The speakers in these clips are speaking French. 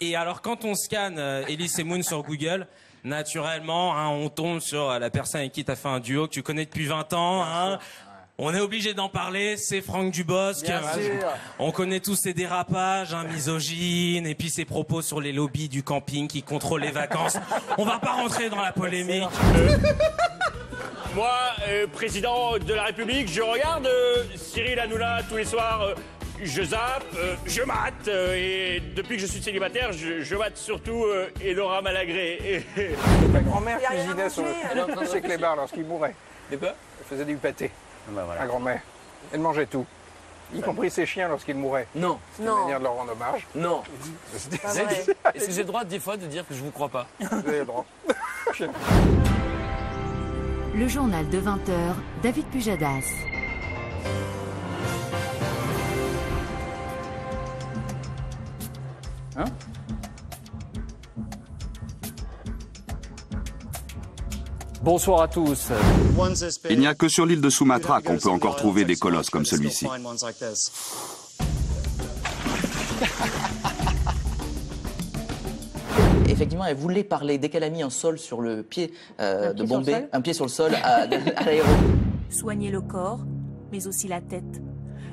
Et alors, quand on scanne Elise et Moon sur Google, naturellement, hein, on tombe sur la personne avec qui tu as fait un duo que tu connais depuis 20 ans. Hein. On est obligé d'en parler, c'est Franck Dubosc. Bien sûr. On connaît tous ses dérapages, hein, misogynes, et puis ses propos sur les lobbies du camping qui contrôlent les vacances. On va pas rentrer dans la polémique. Moi, président de la République, je regarde Cyril Hanouna tous les soirs. Je zappe, je mate, et depuis que je suis célibataire, je mate surtout Elora Malagré. Ma grand-mère cuisinait chez Clébar lorsqu'il mourait. De quoi? Elle faisait du pâté. Bah voilà. Ma grand-mère. Elle mangeait tout. Y compris ses chiens lorsqu'il mourait. Non. C'était une manière de leur rendre hommage. Non. C'était Est-ce que j'ai le droit des fois de dire que je vous crois pas? Vous avez le droit. Le journal de 20h, David Pujadas. Hein? Bonsoir à tous. Il n'y a que sur l'île de Sumatra qu'on peut encore trouver des colosses comme celui-ci. Effectivement, elle voulait parler dès qu'elle a mis un sol sur le pied de Bombay, un pied sur le sol à l'aéroport. Soigner le corps, mais aussi la tête.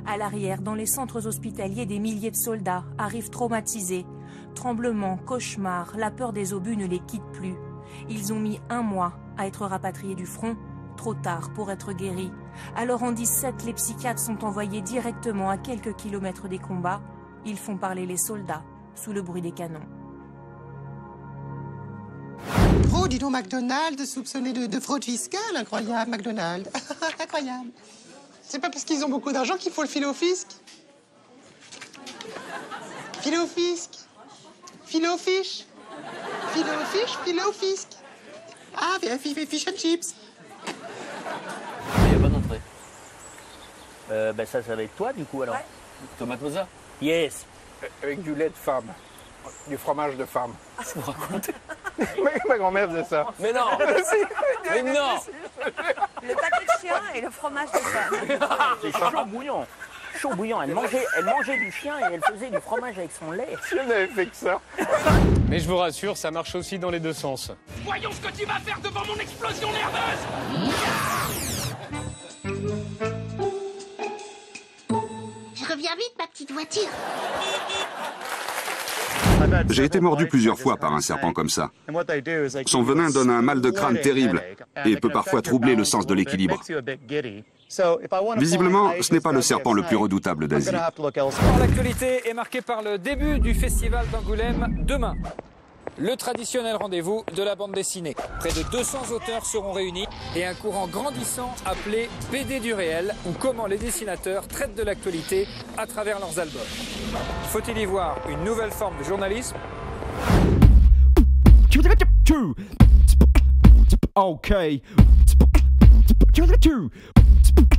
À l'arrière, dans les centres hospitaliers, des milliers de soldats arrivent traumatisés. Tremblements, cauchemars, la peur des obus ne les quitte plus. Ils ont mis 1 mois à être rapatriés du front, trop tard pour être guéris. Alors en 17, les psychiatres sont envoyés directement à quelques kilomètres des combats. Ils font parler les soldats sous le bruit des canons. Oh, dis donc, McDonald's soupçonné de fraude fiscale. Incroyable, McDonald's. Incroyable. C'est pas parce qu'ils ont beaucoup d'argent qu'il faut le filer au fisc. Filer au fisc. Filer au fiche. Filer au fiche, filer au fisc. Ah, fish and chips. Il n'y a pas d'entrée. Ça va être toi du coup alors. Ouais. Tomate mozza. Yes. Avec du lait de femme. Du fromage de femme. Je vous raconte. Ma grand-mère faisait ça. Mais non. Mais non. Le pâté de chien et le fromage de femme. C'est chaud bouillant. Chaud bouillant. Elle mangeait du chien et elle faisait du fromage avec son lait. Si elle n'avait fait que ça. Mais je vous rassure, ça marche aussi dans les deux sens. Voyons ce que tu vas faire devant mon explosion nerveuse. Je reviens vite, ma petite voiture. J'ai été mordu plusieurs fois par un serpent comme ça. Son venin donne un mal de crâne terrible et peut parfois troubler le sens de l'équilibre. Visiblement, ce n'est pas le serpent le plus redoutable d'Asie. L'actualité est marquée par le début du festival d'Angoulême demain. Le traditionnel rendez-vous de la bande dessinée. Près de 200 auteurs seront réunis et un courant grandissant appelé BD du réel, ou comment les dessinateurs traitent de l'actualité à travers leurs albums. Faut-il y voir une nouvelle forme de journalisme? Okay.